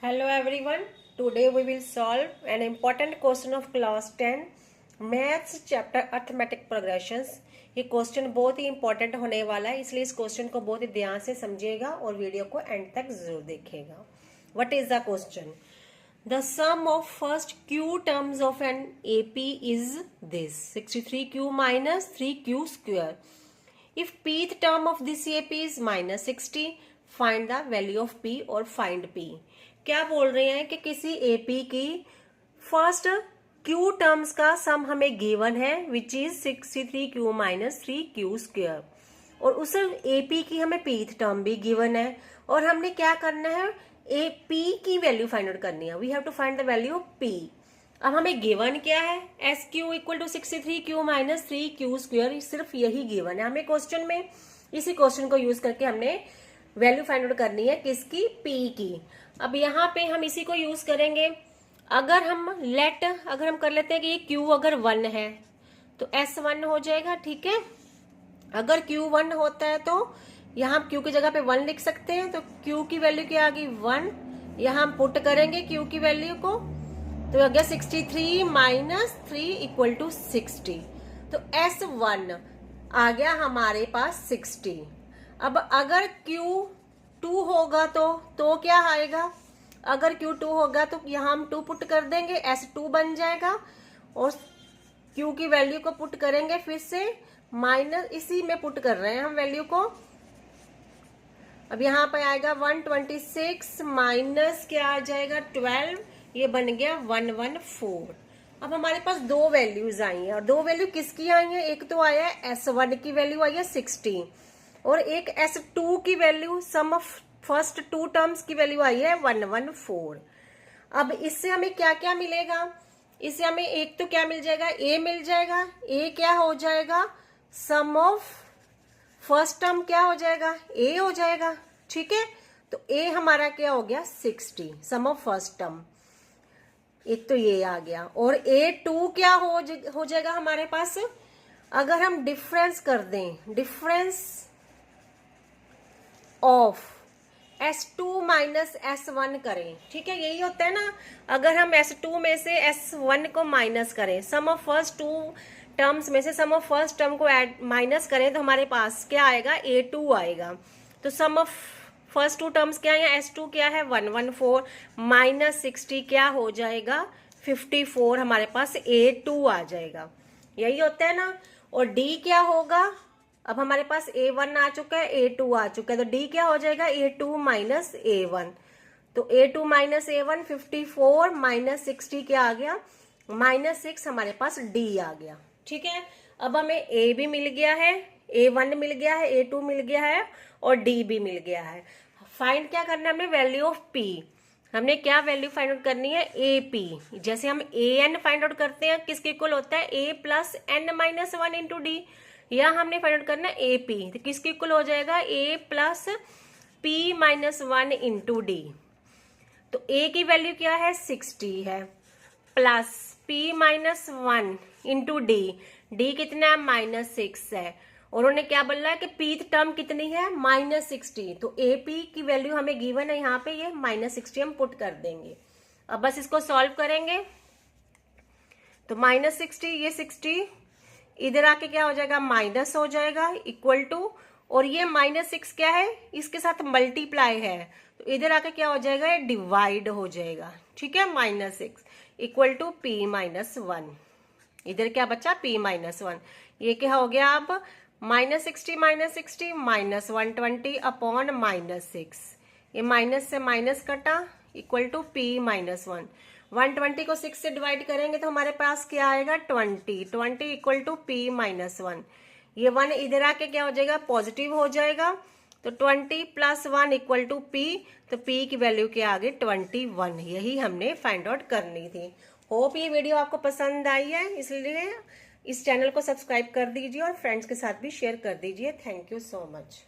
Hello everyone. Today we will solve an important question of class 10 maths chapter arithmetic progressions. ये question बहुत ही important होने वाला है, इसलिए इस क्वेश्चन को बहुत ही ध्यान से समझिएगा और वीडियो को एंड तक जरूर देखिएगा। What is the question? The sum of first Q terms of an AP is this 63q minus 3q square. If pth term of this AP is minus 60, find the value of P और find P। क्या बोल रहे हैं कि किसी AP की first Q terms का सम हमें गिवन है which is 63Q minus 3Q square, और उस AP की हमें pth टर्म भी गिवन है और हमने क्या करना है, AP की वैल्यू फाइंड आउट करनी है। We have to find the value of P। अब हमें गिवन क्या है, S Q equal to 63Q minus 3Q square, सिर्फ यही गिवन है हमें क्वेश्चन में। इसी क्वेश्चन को यूज करके हमने वैल्यू फाइंड आउट करनी है किसकी, P की। अब यहाँ पे हम इसी को यूज करेंगे। अगर हम कर लेते हैं कि ये Q अगर 1 है तो S 1 हो जाएगा, ठीक है। अगर Q 1 होता है तो यहाँ Q की जगह पे 1 लिख सकते हैं, तो Q की वैल्यू क्या आ गई 1। यहाँ हम पुट करेंगे Q की वैल्यू को, तो आ गया 63 माइनस 3 इक्वल टू 60। तो S1 आ गया हमारे पास 60। अब अगर Q2 होगा तो क्या आएगा, अगर Q2 होगा तो यहाँ हम 2 पुट कर देंगे, S2 बन जाएगा और Q की वैल्यू को पुट करेंगे फिर से माइनस, इसी में पुट कर रहे हैं हम वैल्यू को। अब यहाँ पे आएगा 126 माइनस क्या आ जाएगा 12, ये बन गया 114। अब हमारे पास दो वैल्यूज आई हैं, और दो वैल्यू किसकी आई हैं, एक तो आया है S1 की वैल्यू आई है 60 और एक S2 की value, sum of first two terms की वैल्यू आई है 114। अब इससे हमें क्या क्या मिलेगा, इससे हमें एक तो क्या मिल जाएगा, A मिल जाएगा। A क्या हो जाएगा, सम ऑफ फर्स्ट टर्म क्या हो जाएगा, A हो जाएगा, ठीक है। तो A हमारा क्या हो गया 60, सम ऑफ फर्स्ट टर्म, एक तो ये आ गया। और A2 क्या हो जाएगा हमारे पास, अगर हम डिफरेंस कर दें, difference of S2 minus S1 करें, ठीक है, यही होता है ना। अगर हम S2 में से S1 को माइनस करें, सम ऑफ फर्स्ट टू टर्म्स में से सम ऑफ फर्स्ट टर्म को माइनस करें, तो हमारे पास क्या आएगा A2 आएगा। तो सम ऑफ फर्स्ट टू टर्म्स क्या है, S2 क्या है 114 माइनस 60 क्या हो जाएगा 54, हमारे पास A2 आ जाएगा, यही होता है ना। और D क्या होगा, अब हमारे पास A1 आ चुका है, A2 आ चुका है, तो D क्या हो जाएगा A2 माइनस A1। तो A2 माइनस A1 54 माइनस 60 क्या आ गया -6, हमारे पास D आ गया, ठीक है। अब हमें A भी मिल गया है, A1 मिल गया है, A2 मिल गया है और D भी मिल गया है। फाइंड क्या करना है हमें, वैल्यू ऑफ P। हमने क्या वैल्यू फाइंड आउट करनी है, AP। जैसे हम AN फाइंड आउट करते हैं, किसके इक्वल होता है A plus N minus 1 into D। या हमने फाइंड आउट करना है AP, तो किसके इक्वल हो जाएगा A plus P minus 1 into D। तो A की वैल्यू क्या है 60 है, plus P minus 1 into D, D कितना है -6 है, और उन्होंने क्या बोला है कि pth टर्म कितनी है -60। तो AP की वैल्यू हमें गिवन है यहाँ पे, ये -60 हम पुट कर देंगे। अब बस इसको सॉल्व करेंगे, तो -60, ये 60 इधर आके क्या हो जाएगा माइनस हो जाएगा, इक्वल टू, और ये -6 क्या है, इसके साथ मल्टीप्लाई है, तो इधर आके क्या हो जाएगा, ये डिवाइड हो जाएगा, ठीक है। -6 इक्वल टू P माइनस 1, इधर क्या बचा P माइनस 1, ये क्या हो गया अब -60 माइनस 120 अपॉन -6, ये माइनस से माइनस कटा, इक्वल टू P माइनस 1। 120 को 6 से डिवाइड करेंगे तो हमारे पास क्या आएगा 20 इक्वल टू P माइनस 1। ये 1 इधर आके क्या हो जाएगा पॉजिटिव हो जाएगा, तो 20 प्लस 1 इक्वल टू P, तो P की वैल्यू क्या आ गई 21। यही हमने फाइंड आउट करनी थी। होप ये वीडियो आपको पसंद आई है, इसलिए इस चैनल को सब्सक्राइब कर दीजिए और फ्रेंड्स के साथ भी शेयर कर दीजिए। Thank you so much.